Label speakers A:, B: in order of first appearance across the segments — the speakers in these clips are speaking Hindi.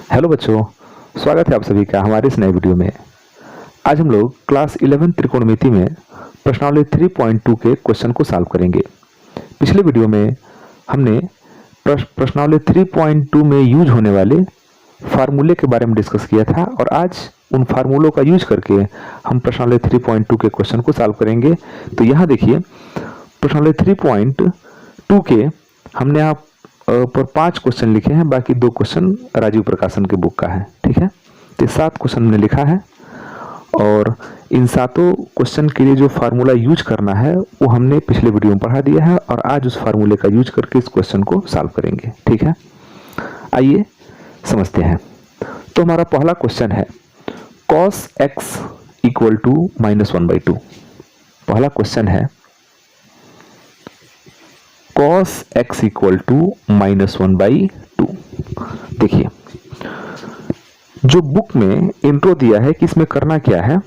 A: हेलो बच्चों, स्वागत है आप सभी का हमारे इस नए वीडियो में। आज हम लोग क्लास 11 त्रिकोणमिति में प्रश्नावली 3.2 के क्वेश्चन को सॉल्व करेंगे। पिछले वीडियो में हमने प्रश्नावली 3.2 में यूज होने वाले फार्मूले के बारे में डिस्कस किया था और आज उन फार्मूलों का यूज करके हम प्रश्नावली 3.2 के क्वेश्चन को सॉल्व करेंगे। तो यहाँ देखिए, प्रश्नावली 3.2 के हमने यहाँ पर 5 क्वेश्चन लिखे हैं, बाकी 2 क्वेश्चन राजीव प्रकाशन के बुक का है। ठीक है, तो 7 क्वेश्चन हमने लिखा है और इन 7 क्वेश्चन के लिए जो फार्मूला यूज करना है वो हमने पिछले वीडियो में पढ़ा दिया है और आज उस फार्मूले का यूज करके इस क्वेश्चन को सॉल्व करेंगे। ठीक है, आइए समझते हैं। तो हमारा पहला क्वेश्चन है cos x इक्वल टू -1/2। पहला क्वेश्चन है cos x इक्वल टू -1/2। देखिए, जो बुक में इंट्रो दिया है कि इसमें करना क्या है,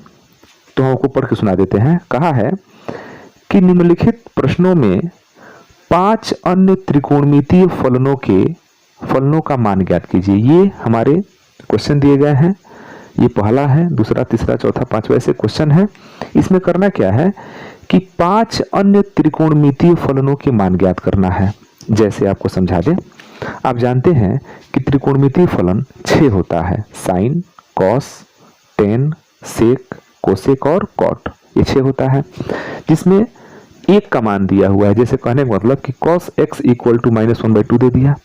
A: तो हम आपको पढ़ के सुना देते हैं। कहा है कि निम्नलिखित प्रश्नों में 5 अन्य त्रिकोणमितीय फलनों का मान ज्ञात कीजिए। ये हमारे क्वेश्चन दिए गए हैं। ये पहला है, दूसरा, तीसरा, चौथा, पांचवा ऐसे क्वेश्चन है। इसमें करना क्या है कि 5 अन्य त्रिकोणमितीय फलनों के मान ज्ञात करना है। जैसे आपको समझा दें, आप जानते हैं कि त्रिकोणमितीय फलन 6 होता है। साइन, कॉस, टेन, सेक, कोसेक और कॉट, ये 6 होता है, जिसमें एक का मान दिया हुआ है। जैसे कहने का मतलब कि cos x इक्वल टू -1/2 दे दिया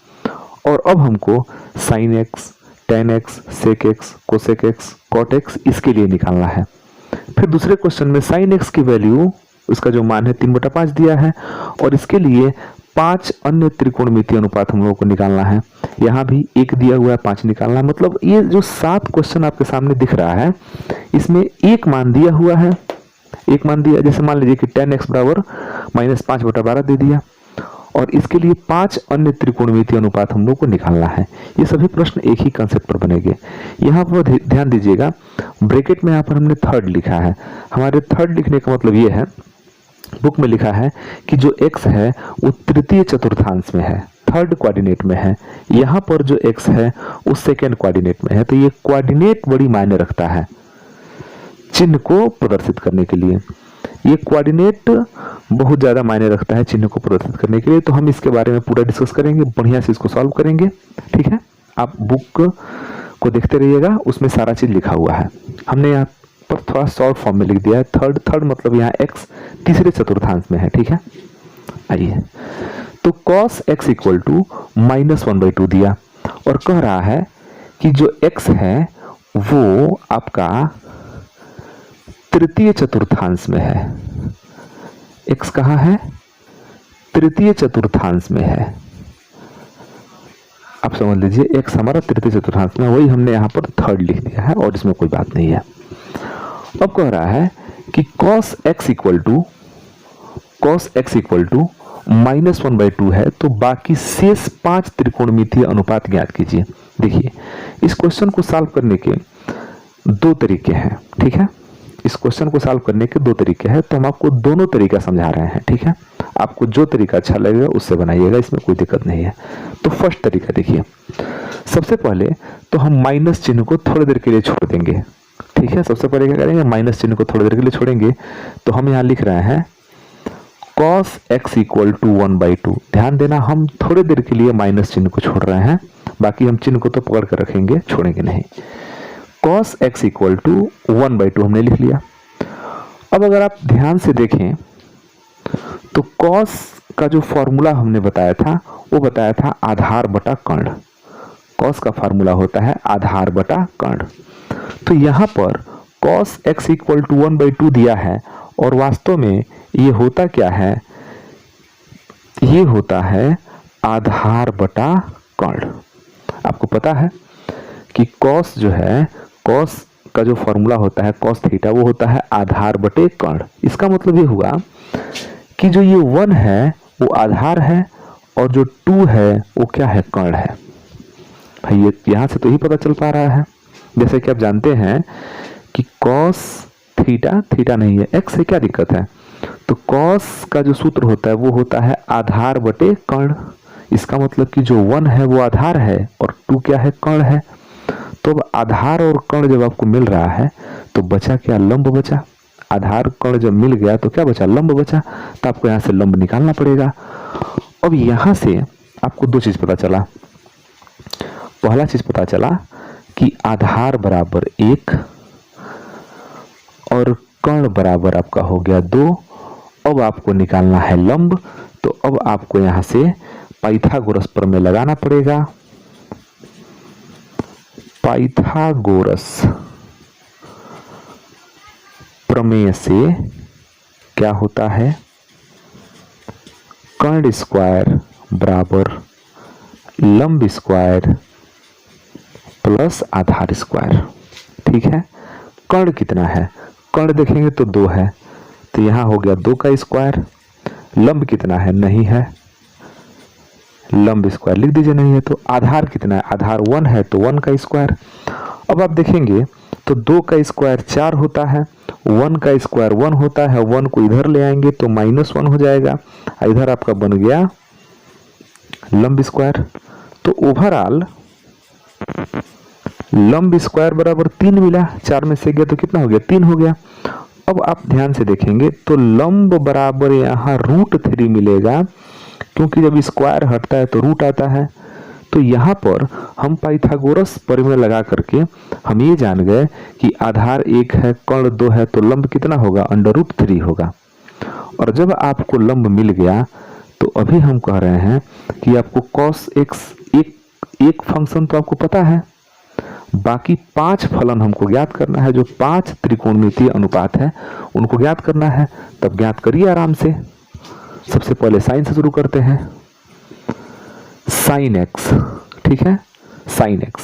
A: और अब हमको sine x, tan x, sec x, cosec x, cot x इसके लिए निकालना है। फिर दूसरे क्वेश्चन में साइन एक्स की वैल्यू, उसका जो मान है 3/5 दिया है और इसके लिए 5 अन्य त्रिकोणमितीय अनुपात हम लोगों को निकालना है। यहाँ भी एक दिया हुआ है, 5 निकालना है। मतलब ये जो 7 क्वेश्चन आपके सामने दिख रहा है, इसमें एक मान दिया हुआ है। एक मान दिया, जैसे मान लीजिए कि 10x बराबर -5/12 दे दिया और इसके लिए 5 अन्य त्रिकोणमितीय अनुपात हम लोग को निकालना है। ये सभी प्रश्न एक ही कंसेप्ट पर बनेंगे। यहाँ पर ध्यान दीजिएगा, ब्रैकेट में यहाँ पर हमने थर्ड लिखा है। हमारे थर्ड लिखने का मतलब ये है, बुक में लिखा है कि जो x है वो तृतीय चतुर्थांश में है, थर्ड कोऑर्डिनेट में है। यहाँ पर जो x है वो सेकेंड कोऑर्डिनेट में है। तो ये कोऑर्डिनेट बड़ी मायने रखता है चिन्ह को प्रदर्शित करने के लिए। ये कोऑर्डिनेट बहुत ज़्यादा मायने रखता है चिन्ह को प्रदर्शित करने के लिए। तो हम इसके बारे में पूरा डिस्कस करेंगे, बढ़िया से इसको सॉल्व करेंगे। ठीक है, आप बुक को देखते रहिएगा, उसमें सारा चीज़ लिखा हुआ है। हमने यहाँ पर थोड़ा शॉर्ट फॉर्म में लिख दिया है। थर्ड मतलब यहाँ x तीसरे चतुर्थांश में है। ठीक है, आइए, तो cos x इक्वल टू -1/2 दिया और कह रहा है कि जो x है वो आपका तृतीय चतुर्थांश में है। x कहाँ है? तृतीय चतुर्थांश में है। आप समझ लीजिए, x हमारा तृतीय चतुर्थांश में, वही हमने यहाँ पर थर्ड लिख दिया है और इसमें कोई बात नहीं है। अब कह रहा है कि cos x इक्वल टू -1/2 है, तो बाकी शेष 5 त्रिकोणमितीय अनुपात ज्ञात कीजिए। देखिए, इस क्वेश्चन को सॉल्व करने के 2 तरीके हैं। ठीक है, इस क्वेश्चन को सॉल्व करने के 2 तरीके हैं, तो हम आपको दोनों तरीका समझा रहे हैं। ठीक है, आपको जो तरीका अच्छा लगेगा उससे बनाइएगा, इसमें कोई दिक्कत नहीं है। तो फर्स्ट तरीका देखिए, सबसे पहले तो हम माइनस चिन्ह को थोड़ी देर के लिए छोड़ देंगे। ठीक है, सबसे पहले क्या करेंगे, माइनस चिन्ह को थोड़ी देर के लिए छोड़ेंगे। तो हम यहाँ लिख रहे हैं cos x इक्वल टू 1/2। ध्यान देना, हम थोड़ी देर के लिए माइनस चिन्ह को छोड़ रहे हैं, बाकी हम चिन्ह को तो पकड़ कर रखेंगे, छोड़ेंगे नहीं। cos x इक्वल टू 1/2 हमने लिख लिया। अब अगर आप ध्यान से देखें तो cos का जो फॉर्मूला हमने बताया था वो बताया था आधार बटा कर्ण। cos का फार्मूला होता है आधार बटा कर्ण। तो यहाँ पर cos x इक्वल टू 1/2 दिया है और वास्तव में ये होता क्या है, ये होता है आधार बटा कर्ण। आपको पता है कि cos जो है, cos का जो फॉर्मूला होता है cos थीटा, वो होता है आधार बटे कर्ण। इसका मतलब ये हुआ कि जो ये 1 है वो आधार है और जो 2 है वो क्या है, कर्ण है। भाई ये यहाँ से तो ही पता चल पा रहा है। जैसे कि आप जानते हैं कि cos थीटा नहीं है, x से क्या दिक्कत है। तो cos का जो सूत्र होता है वो होता है आधार बटे कर्ण। इसका मतलब कि जो 1 है वो आधार है और 2 क्या है, कर्ण है। तो अब आधार और कर्ण जब आपको मिल रहा है तो बचा क्या, लंब बचा। आधार कर्ण जब मिल गया तो क्या बचा, लंब बचा। तो आपको यहां से लंब निकालना पड़ेगा। अब यहां से आपको दो चीज पता चला। पहला चीज पता चला कि आधार बराबर 1 और कर्ण बराबर आपका हो गया 2। अब आपको निकालना है लंब, तो अब आपको यहां से पाइथागोरस प्रमेय लगाना पड़ेगा। पाइथागोरस प्रमेय से क्या होता है, कर्ण स्क्वायर बराबर लंब स्क्वायर प्लस आधार स्क्वायर। ठीक है, कर्ण कितना है, कर्ण देखेंगे तो 2 है, तो यहां हो गया 2 का स्क्वायर। लंब कितना है, नहीं है, लंब स्क्वायर लिख दीजिए, नहीं है। तो आधार कितना है, आधार 1 है, तो 1 का स्क्वायर। अब आप देखेंगे तो 2 का स्क्वायर 4 होता है, 1 का स्क्वायर 1 होता है। 1 को इधर ले आएंगे तो -1 हो जाएगा, इधर आपका बन गया लंब स्क्वायर। तो ओवरऑल लंब स्क्वायर बराबर 3 मिला, 4 में से गया तो कितना हो गया, 3 हो गया। अब आप ध्यान से देखेंगे तो लंब बराबर यहाँ √3 मिलेगा, क्योंकि जब स्क्वायर हटता है तो रूट आता है। तो यहाँ पर हम पाइथागोरस प्रमेय लगा करके हम ये जान गए कि आधार 1 है, कर्ण 2 है, तो लंब कितना होगा, √3 होगा। और जब आपको लंब मिल गया तो अभी हम कह रहे हैं कि आपको cos x एक फंक्शन तो आपको पता है, बाकी 5 फलन हमको ज्ञात करना है। जो 5 त्रिकोणमितीय अनुपात है उनको ज्ञात करना है। तब ज्ञात करिए आराम से। सबसे पहले साइन से शुरू करते हैं, साइन x। ठीक है, साइन x,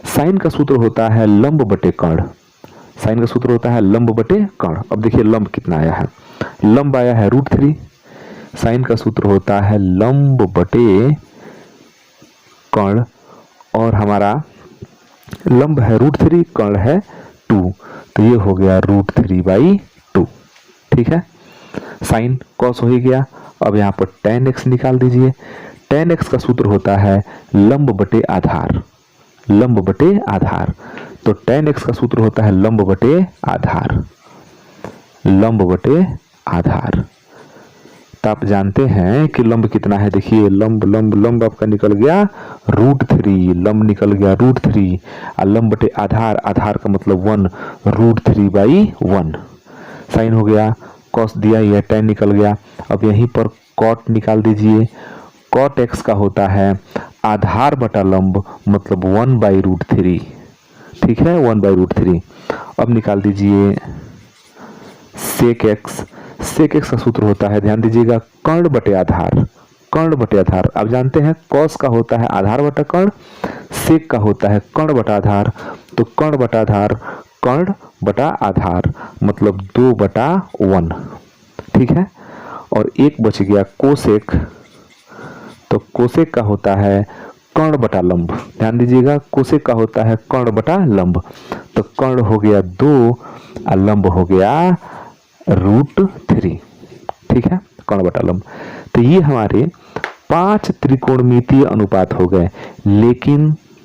A: साइन का सूत्र होता है लंब बटे कर्ण। साइन का सूत्र होता है लंब बटे कर्ण। अब देखिए लंब कितना आया है, लंब आया है √3। साइन का सूत्र होता है लंब बटे कर्ण, और हमारा लंब है √3, कर्ण है 2, तो ये हो गया √3/2। ठीक है, साइन कॉस हो ही गया। अब यहाँ पर tan x निकाल दीजिए। tan x का सूत्र होता है लंब बटे आधार, लंब बटे आधार। तो tan x का सूत्र होता है लंब बटे आधार, लंब बटे आधार। तो आप जानते हैं कि लंब कितना है, देखिए लंब लंब लंब आपका निकल गया √3, लंब निकल गया √3, और लंब बटे आधार, आधार का मतलब 1, √3/1। साइन हो गया, कॉस दिया, यह tan निकल गया। अब यहीं पर कॉट निकाल दीजिए। कॉट x का होता है आधार बटा लंब, मतलब 1/√3। ठीक है, 1/√3। अब निकाल दीजिए सेक x। सेक x का सूत्र होता है, ध्यान दीजिएगा, कर्ण बटे आधार, कर्ण बटे आधार। आप जानते हैं कॉस का होता है आधार बटा कर्ण, सेक का होता है कर्ण बटा आधार। तो कर्ण बटा आधार, कर्ण बटा आधार, मतलब 2/1। ठीक है, और एक बच गया कोसेक। तो कोसेक का होता है कर्ण बटा लंब, ध्यान दीजिएगा, कोसेक का होता है कर्ण बटा लंब। तो कर्ण हो गया 2 और लंब हो गया √3। ठीक है, कर्ण बटा लंब। तो ये हमारे 5 त्रिकोणमितीय अनुपात हो गए।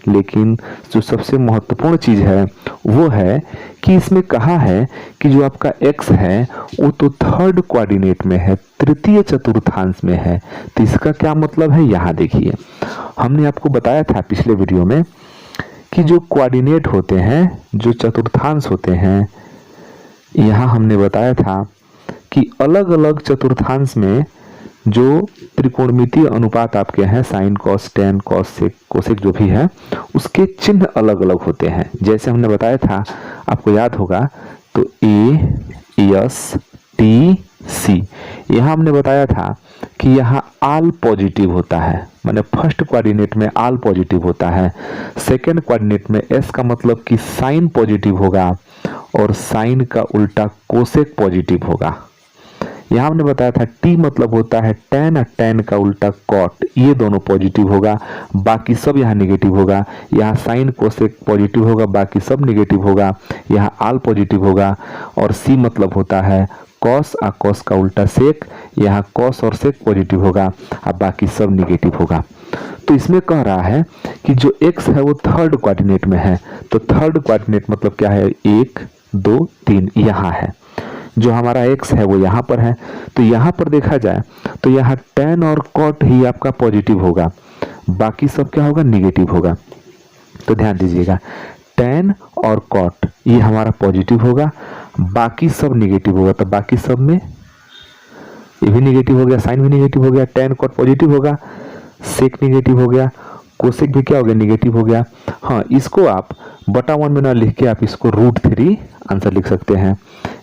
A: लेकिन जो सबसे महत्वपूर्ण चीज है वो है कि इसमें कहा है कि जो आपका x है वो तो थर्ड कोऑर्डिनेट में है, तृतीय चतुर्थांश में है। तो इसका क्या मतलब है, यहाँ देखिए, हमने आपको बताया था पिछले वीडियो में कि जो कोऑर्डिनेट होते हैं, जो चतुर्थांश होते हैं, यहाँ हमने बताया था कि अलग अलग चतुर्थांश में जो त्रिकोणमितीय अनुपात आपके हैं, sine cos tan cos sec cosec जो भी है, उसके चिन्ह अलग अलग होते हैं। जैसे हमने बताया था, आपको याद होगा, तो ए एस टी सी, यहाँ हमने बताया था कि यहाँ आल पॉजिटिव होता है, माने फर्स्ट कोऑर्डिनेट में आल पॉजिटिव होता है। सेकंड कोऑर्डिनेट में एस का मतलब कि साइन पॉजिटिव होगा, और साइन का उल्टा कोसेक पॉजिटिव होगा। यहाँ हमने बताया था टी मतलब होता है टेन, और टेन का उल्टा कॉट, ये दोनों पॉजिटिव होगा, बाकी सब यहाँ निगेटिव होगा। यहाँ साइन कोसेक पॉजिटिव होगा, बाकी सब निगेटिव होगा। यहाँ आल पॉजिटिव होगा। और सी मतलब होता है कॉस, और कॉस का उल्टा सेक, यहाँ कॉस और सेक पॉजिटिव होगा, और बाकी सब निगेटिव होगा। तो इसमें कह रहा है कि जो x है वो थर्ड कोऑर्डिनेट में है। तो थर्ड कोऑर्डिनेट मतलब क्या है, 1 2 3 यहाँ है। जो हमारा x है वो यहाँ पर है। तो यहाँ पर देखा जाए तो यहाँ tan और cot ही आपका पॉजिटिव होगा, बाकी सब क्या होगा, निगेटिव होगा। तो ध्यान दीजिएगा, tan और cot ये हमारा पॉजिटिव होगा, बाकी सब निगेटिव होगा। तो बाकी सब में ये भी निगेटिव हो गया, साइन भी निगेटिव हो गया, tan cot पॉजिटिव होगा, सेक निगेटिव हो गया, कोसेक भी क्या हो गया, निगेटिव हो गया। हाँ, इसको आप बटा 1 में न लिख के आप इसको √3 आंसर लिख सकते हैं।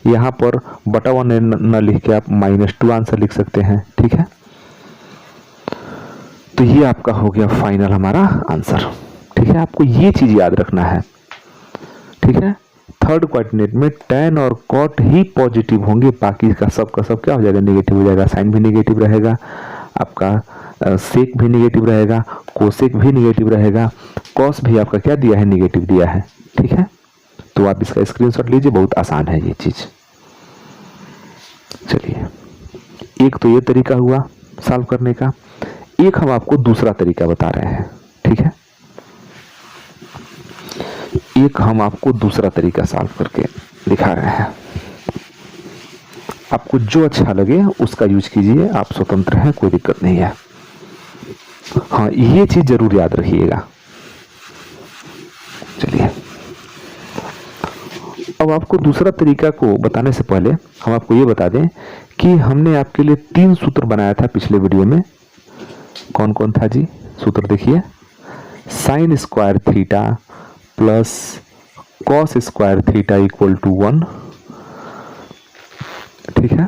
A: यहाँ पर बटा 1 न लिख के आप -2 आंसर लिख सकते हैं। ठीक है, तो ये आपका हो गया फाइनल हमारा आंसर। ठीक है, आपको ये चीज याद रखना है। ठीक है, थर्ड कोऑर्डिनेट में tan और cot ही पॉजिटिव होंगे, बाकी का सब क्या हो जाएगा, निगेटिव हो जाएगा। साइन भी निगेटिव रहेगा, आपका सेक भी निगेटिव रहेगा, कोसेक भी निगेटिव रहेगा, कॉस भी आपका क्या दिया है, निगेटिव दिया है। ठीक है, तो आप इसका स्क्रीनशॉट लीजिए, बहुत आसान है ये चीज। चलिए, एक तो ये तरीका हुआ सॉल्व करने का, एक हम आपको दूसरा तरीका बता रहे हैं। ठीक है, एक हम आपको दूसरा तरीका सॉल्व करके दिखा रहे हैं। आपको जो अच्छा लगे उसका यूज कीजिए, आप स्वतंत्र हैं, कोई दिक्कत नहीं है। हाँ, ये चीज जरूर याद रखिएगा। चलिए, अब आपको दूसरा तरीका को बताने से पहले हम आपको ये बता दें कि हमने आपके लिए 3 सूत्र बनाया था पिछले वीडियो में। कौन कौन था जी? सूत्र देखिए, sin square theta plus cos square theta equal to 1। ठीक है,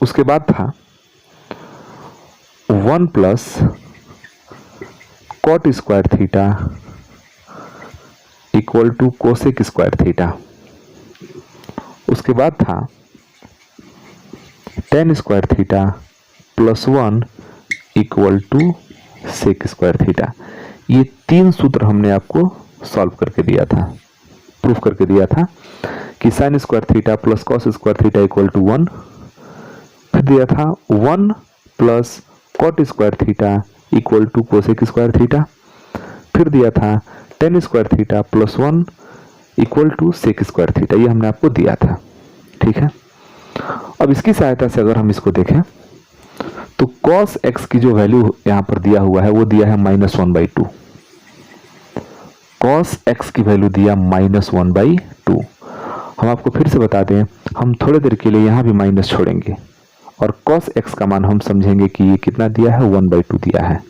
A: उसके बाद था 1 plus cot square theta equal to cosec square theta. उसके बाद था tan square theta plus 1 equal to sec square theta. ये 3 सूत्र हमने आपको सॉल्व करके दिया था, प्रूफ करके दिया था कि sin square theta plus cos square theta equal to 1। फिर दिया था 1 plus cot square theta equal to cosec square theta. फिर दिया था tan square theta plus 1 equal to sec square theta. ये हमने आपको दिया था। ठीक है, अब इसकी सहायता से अगर हम इसको देखें तो cos x की जो वैल्यू यहां पर दिया हुआ है वो दिया है -1/2। cos x की वैल्यू दिया -1/2। हम आपको फिर से बता दें, हम थोड़ी देर के लिए यहां भी माइनस छोड़ेंगे और cos x का मान हम समझेंगे कि ये कितना दिया है, 1/2 दिया है।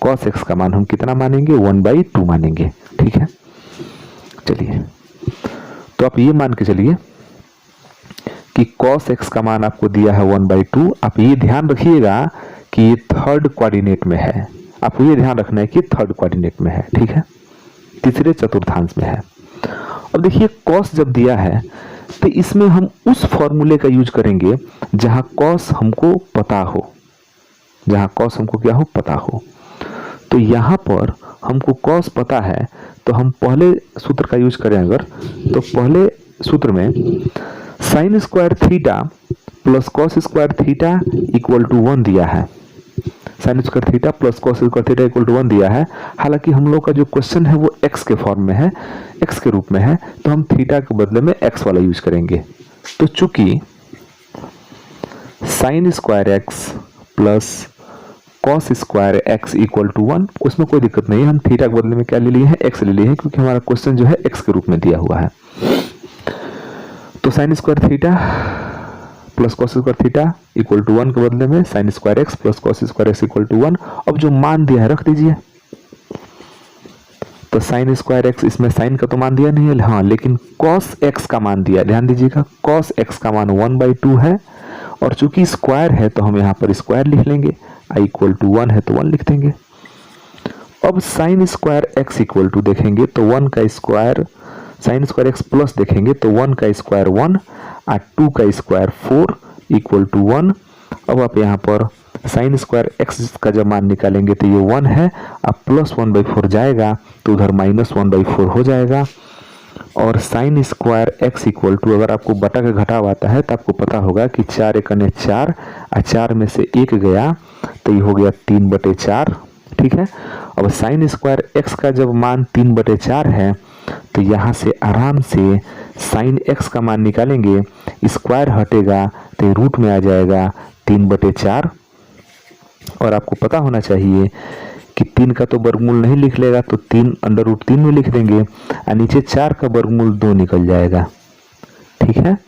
A: cos x का मान हम कितना मानेंगे, 1/2 मानेंगे। ठीक है, चलिए, तो आप ये मान के चलिए कि cos x का मान आपको दिया है 1/2। आप ये ध्यान रखिएगा कि ये थर्ड कोऑर्डिनेट में है। आपको ये ध्यान रखना है कि थर्ड कोऑर्डिनेट में है। ठीक है, तीसरे चतुर्थांश में है। अब देखिए, cos जब दिया है तो इसमें हम उस फॉर्मूले का यूज करेंगे जहां cos हमको पता हो, जहां cos हमको क्या हो, पता हो। तो यहां पर हमको cos पता है, तो हम पहले सूत्र का यूज करें अगर, तो पहले सूत्र में sin square theta plus cos square theta equal to 1 दिया है। sin square theta plus cos square theta equal to 1 दिया है। हालांकि हम लोग का जो क्वेश्चन है वो x के फॉर्म में है, x के रूप में है, तो हम थीटा के बदले में x वाला यूज करेंगे। तो चूंकि sin square x plus cos square x equal to 1, उसमें कोई दिक्कत नहीं है। हम थीटा के बदले में क्या ले लिए हैं, x ले लिए हैं, क्योंकि हमारा क्वेश्चन जो है x के रूप में दिया हुआ है। तो sin square theta plus cos square theta equal to 1 के बदले में sin square x plus cos square x equal to 1। अब जो मान दिया है रख दीजिए। तो sin स्क्वायर x, इसमें sin का तो मान दिया नहीं है, हाँ, लेकिन cos x का मान दिया। ध्यान दीजिएगा, cos x का मान 1/2 है, और चूंकि स्क्वायर है तो हम यहाँ पर स्क्वायर लिख लेंगे, i इक्वल टू 1 है तो 1 लिख देंगे। अब sin square x equal to देखेंगे तो 1 का square, sin square x plus देखेंगे तो 1 का स्क्वायर 1 और 2 का स्क्वायर 4 इक्वल टू 1। अब आप यहाँ पर sin स्क्वायर x का जब मान निकालेंगे तो ये 1 है, अब प्लस 1/4 जाएगा तो उधर -1/4 हो जाएगा। और sin square x equal to, अगर आपको बटा का घटाव आता है तो आपको पता होगा कि 4 × 4 और 4 में से 1 गया तो ये हो गया 3/4। ठीक है। अब साइन स्क्वायर एक्स का जब मान 3/4 है तो यहाँ से आराम से साइन एक्स का मान निकालेंगे, स्क्वायर हटेगा तो रूट में आ जाएगा 3/4। और आपको पता होना चाहिए कि 3 का तो वर्गमूल नहीं लिख लेगा तो 3√3 में लिख देंगे और नीचे 4 का वर्गमूल 2 निकल जाएगा। ठीक है।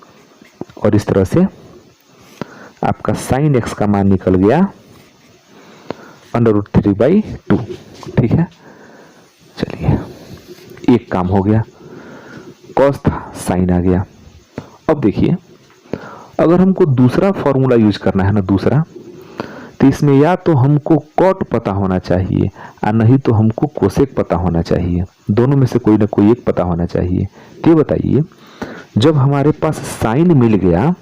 A: और इस तरह से आपका साइन एक्स का मान निकल गया √3/2। ठीक है। चलिए एक काम हो गया, कॉस था साइन आ गया। अब देखिए अगर हमको दूसरा फॉर्मूला यूज करना है ना, दूसरा, तो इसमें या तो हमको कॉट पता होना चाहिए और नहीं तो हमको कोसेक पता होना चाहिए। दोनों में से कोई ना कोई एक पता होना चाहिए। तो बताइए जब हमारे पास साइन मिल गया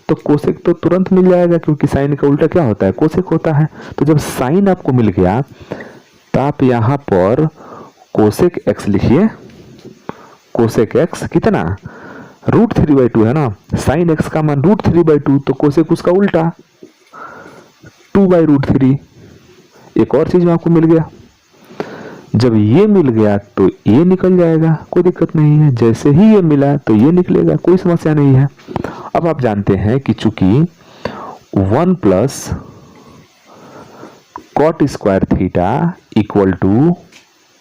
A: तो कोसेक तो तुरंत मिल जाएगा, क्योंकि साइन का उल्टा क्या होता है, कोसेक होता है। तो जब साइन आपको मिल गया तो आप यहाँ पर कोसेक एक्स लिखिए। कोसेक एक्स कितना, √3/2 है ना। साइन एक्स का मान √3/2 तो कोसेक उसका उल्टा 2/√3। एक और चीज में आपको मिल गया, जब ये मिल गया तो ये निकल जाएगा, कोई दिक्कत नहीं है। जैसे ही ये मिला तो ये निकलेगा, कोई समस्या नहीं है। अब आप जानते हैं कि चूंकि 1 + cot square theta equal to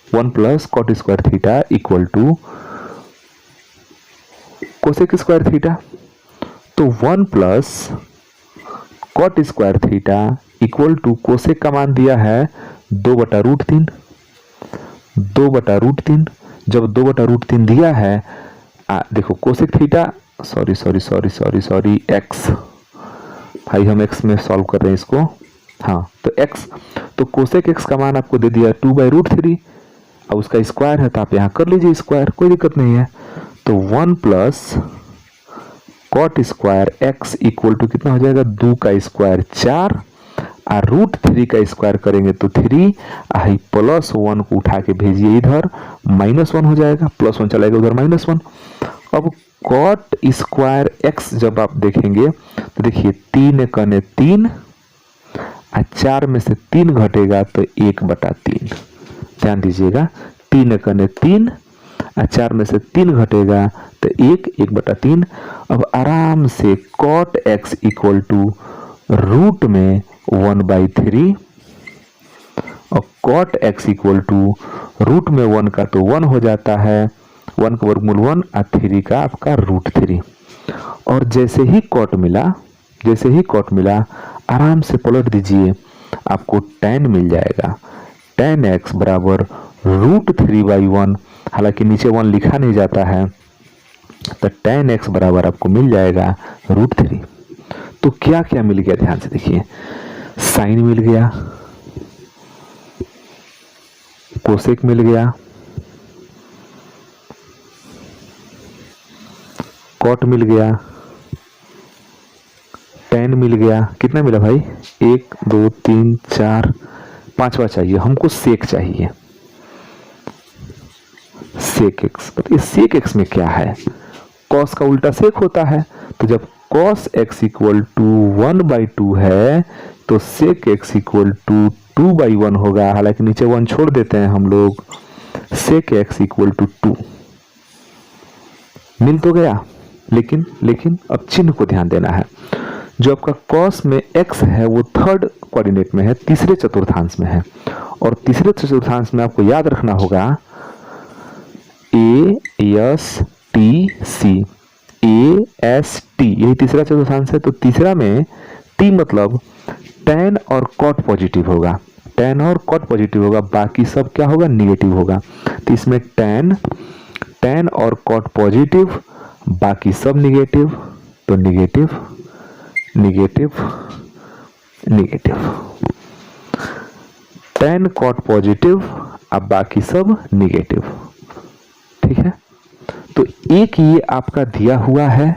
A: 1 + cot square theta equal to cosec square theta, तो 1 + cot square theta equal to cosec का मान दिया है 2/√3। 2/√3 जब 2/√3 दिया है, देखो कोसेक थीटा, सॉरी एक्स, भाई हम एक्स में सॉल्व कर रहे हैं इसको। हाँ तो एक्स, तो कोसेक एक्स का मान आपको दे दिया 2/√3। अब उसका स्क्वायर है तो आप यहाँ कर लीजिए स्क्वायर, कोई दिक्कत नहीं है। तो 1 + cot square x equal to कितना हो जाएगा, 2 का स्क्वायर 4 और √3 का स्क्वायर करेंगे तो 3, +1 को उठा के भेजिए इधर, -1 हो जाएगा, +1 चलाएगा उधर -1। अब cot स्क्वायर एक्स जब आप देखेंगे तो देखिए 3 कने 3 और 4 में से 3 घटेगा तो 1/3। ध्यान दीजिएगा, 3 कने 3 और 4 में से 3 घटेगा तो 1/3। अब आराम से cot x equal to root में 1/3 और cot x equal to root में 1 का तो 1 हो जाता है, 1 का वर्गमूल 1 और 3 का आपका √3। और जैसे ही cot मिला आराम से पलट दीजिए, आपको tan मिल जाएगा। tan x बराबर √3/1, हालांकि नीचे 1 लिखा नहीं जाता है, तो tan x बराबर आपको मिल जाएगा √3। तो क्या क्या मिल गया, ध्यान से देखिए, साइन मिल गया, कोसेक मिल गया, कॉट मिल गया, tan मिल गया। कितना मिला भाई, 1 2 3 4, पांचवा चाहिए हमको, सेक चाहिए, सेक एक्स। बताइए सेक एक्स में क्या है, कॉस का उल्टा सेक होता है। तो जब cos x इक्वल टू 1/2 है तो sec x इक्वल टू 2/1 होगा, हालांकि नीचे 1 छोड़ देते हैं हम लोग, sec x इक्वल टू 2 मिल तो गया। लेकिन अब चिन्ह को ध्यान देना है। जो आपका cos में x है वो थर्ड कोऑर्डिनेट में है, तीसरे चतुर्थांश में है, और तीसरे चतुर्थांश में आपको याद रखना होगा ASTC, AST यही तीसरा चतुर्थांश है। तो तीसरा में T मतलब tan और cot पॉजिटिव होगा, tan और cot पॉजिटिव होगा, बाकी सब क्या होगा, निगेटिव होगा। तो इसमें tan और cot पॉजिटिव, बाकी सब निगेटिव, तो negative negative negative, tan cot positive, अब बाकी सब निगेटिव। ठीक है, तो एक ये आपका दिया हुआ है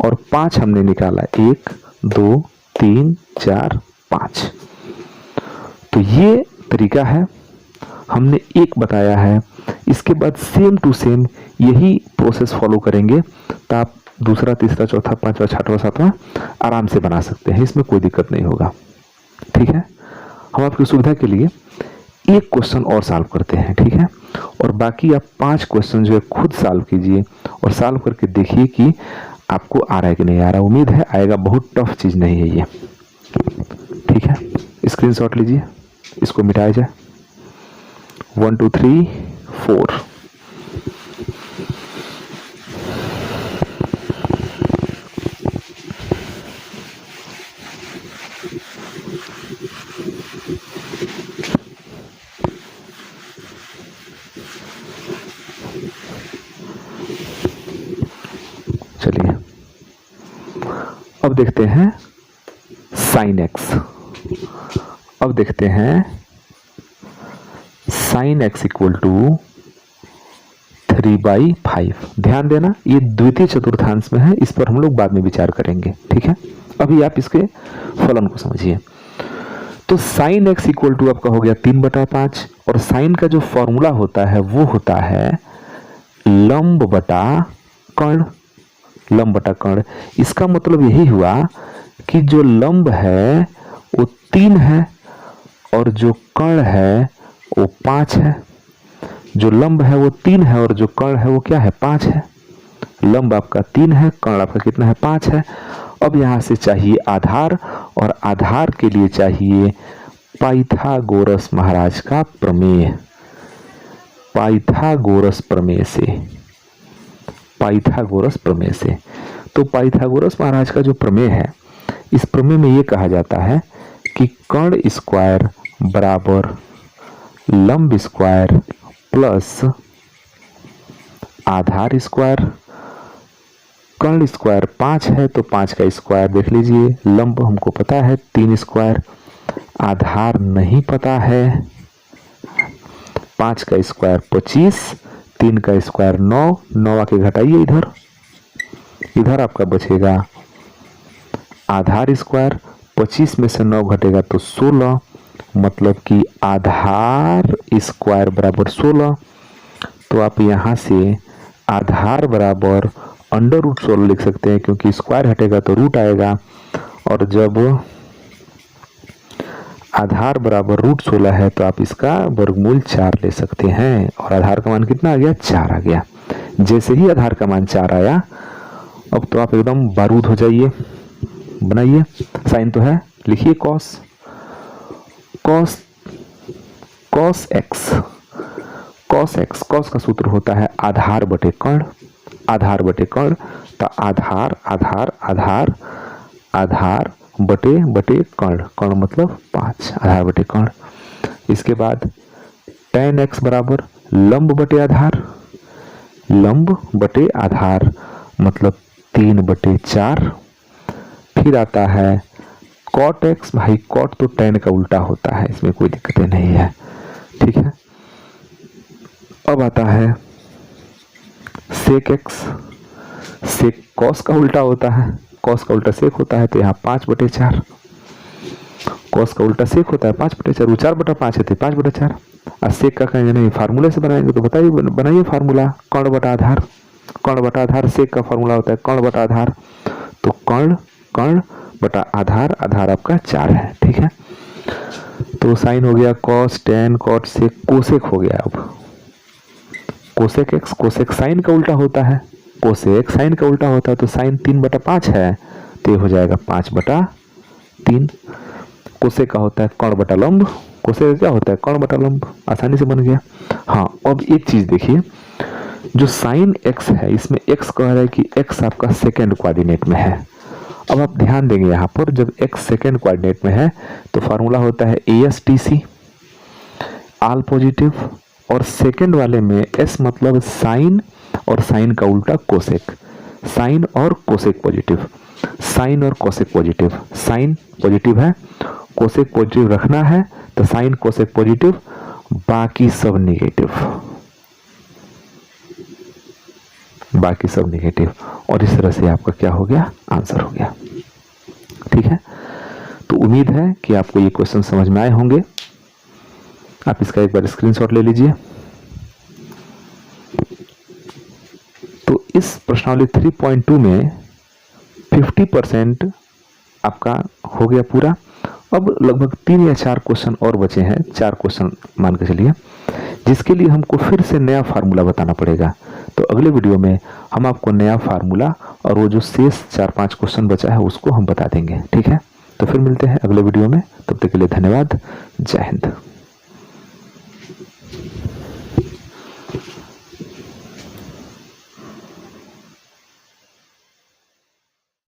A: और 5 हमने निकाला, 1 2 3 4 5। तो ये तरीका है, हमने एक बताया है। इसके बाद सेम टू सेम यही प्रोसेस फॉलो करेंगे तो आप दूसरा, तीसरा, चौथा, पांचवा, छठवां, सातवां आराम से बना सकते हैं, इसमें कोई दिक्कत नहीं होगा। ठीक है, हम आपकी सुविधा के लिए एक क्वेश्चन और सॉल्व करते हैं, ठीक है, और बाकी आप 5 क्वेश्चन जो है खुद सॉल्व कीजिए और सॉल्व करके देखिए कि आपको आ रहा है कि नहीं आ रहा। उम्मीद है आएगा, बहुत टफ चीज नहीं है ये, ठीक है। स्क्रीनशॉट लीजिए, इसको मिटाया जाए। 1 2 3 4। चलिए अब देखते हैं साइन एक्स। अब देखते हैं साइन एक्स इक्वल टू 3/5। ध्यान देना ये द्वितीय चतुर्थांश में है, इस पर हम लोग बाद में विचार करेंगे, ठीक है। अभी आप इसके फलन को समझिए। तो साइन एक्स इक्वल टू आपका हो गया 3/5, और साइन का जो फॉर्मूला होता है वो होता है लंब बटा कर्ण। लंब बटा कर्ण, इसका मतलब यही हुआ कि जो लंब है वो 3 है और जो कर्ण है वो 5 है। जो लंब है वो 3 है और जो कर्ण है वो क्या है, 5 है। लंब आपका 3 है, कर्ण आपका कितना है, 5 है। अब यहां से चाहिए आधार, और आधार के लिए चाहिए पाइथागोरस महाराज का प्रमेय। पाइथागोरस प्रमेय से, पाइथागोरस प्रमेय से। तो पाइथागोरस महाराज का जो प्रमेय है, इस प्रमेय में यह कहा जाता है कि कर्ण स्क्वायर बराबर लंब स्क्वायर प्लस आधार स्क्वायर। कर्ण स्क्वायर 5 है तो 5 का स्क्वायर देख लीजिए। लंब हमको पता है 3 स्क्वायर, आधार नहीं पता है। 5 का स्क्वायर 25, 3 का स्क्वायर 9, 9 आके घटाइए इधर, इधर आपका बचेगा आधार स्क्वायर। 25 में से 9 घटेगा तो 16, मतलब कि आधार स्क्वायर बराबर 16। तो आप यहां से आधार बराबर अंडर रूट 16 लिख सकते हैं, क्योंकि स्क्वायर हटेगा तो रूट आएगा, और जब आधार बराबर रूट 16 है तो आप इसका वर्गमूल 4 ले सकते हैं, और आधार का मान कितना आ गया, 4 आ गया। जैसे ही आधार का मान 4 आया, अब तो आप एकदम बारूद हो जाइए। बनाइए, साइन तो है, लिखिए cos. Cos cos x, cos x, cos का सूत्र होता है आधार बटे कर्ण। आधार बटे कर्ण, तो आधार आधार आधार आधार बटे बटे कर्ण, कर्ण मतलब 5, आधार बटे कर्ण। इसके बाद tan x बराबर लंब बटे आधार, लंब बटे आधार मतलब 3/4। फिर आता है cot x। भाई cot तो tan का उल्टा होता है, इसमें कोई दिक्कतें नहीं है, ठीक है। अब आता है sec x। sec cos का उल्टा होता है, cos का उल्टा sec होता है, तो यहाँ 5/4। cos का उल्टा sec होता है 5/4, वो 4/5 है तो 5/4। और sec का कहेंगे नहीं, फार्मूले से बनाएंगे, तो बताइए, बनाइए फार्मूला। कर्ण बटा आधार, कर्ण बटा आधार, sec का फार्मूला होता है कर्ण बटा आधार, तो कर्ण कर्ण बटा आधार, आधार आपका 4 है, ठीक है। तो साइन हो गया cos tan cot sec, cosec हो गया। अब कोसेक x, कोसेक साइन का उल्टा होता है, कोसेक साइन का उल्टा होता है, तो साइन 3/5 है तो ये हो जाएगा 5/3। कोसेक का होता है कर्ण बटा लंब, कोसेक का क्या होता है, कर्ण बटा लंब, आसानी से बन गया। हाँ, अब एक चीज देखिए, जो साइन x है इसमें x कह रहा है कि x आपका सेकेंड कोऑर्डिनेट में है। अब आप ध्यान देंगे यहाँ पर, जब x सेकेंड कोऑर्डिनेट में है तो फार्मूला होता है ASTC, आल पॉजिटिव, और सेकेंड वाले में s मतलब साइन, और साइन का उल्टा कोसेक, साइन और कोसेक पॉजिटिव, साइन और कोसेक पॉजिटिव। साइन पॉजिटिव है, कोसेक पॉजिटिव रखना है, तो साइन कोसेक पॉजिटिव, बाकी सब निगेटिव, बाकी सब निगेटिव। और इस तरह से आपका क्या हो गया, आंसर हो गया, ठीक है। तो उम्मीद है कि आपको ये क्वेश्चन समझ में आए होंगे। आप इसका एक बार स्क्रीनशॉट ले लीजिए। तो इस प्रश्नावली 3.2 में 50% आपका हो गया पूरा, अब लगभग 3 या 4 क्वेश्चन और बचे हैं, 4 क्वेश्चन मान के चलिए, जिसके लिए हमको फिर से नया फार्मूला बताना पड़ेगा। तो अगले वीडियो में हम आपको नया फार्मूला और वो जो शेष 4-5 क्वेश्चन बचा है उसको हम बता देंगे। ठीक है, तो फिर मिलते हैं अगले वीडियो में, तब तक के लिए धन्यवाद। जय हिंद।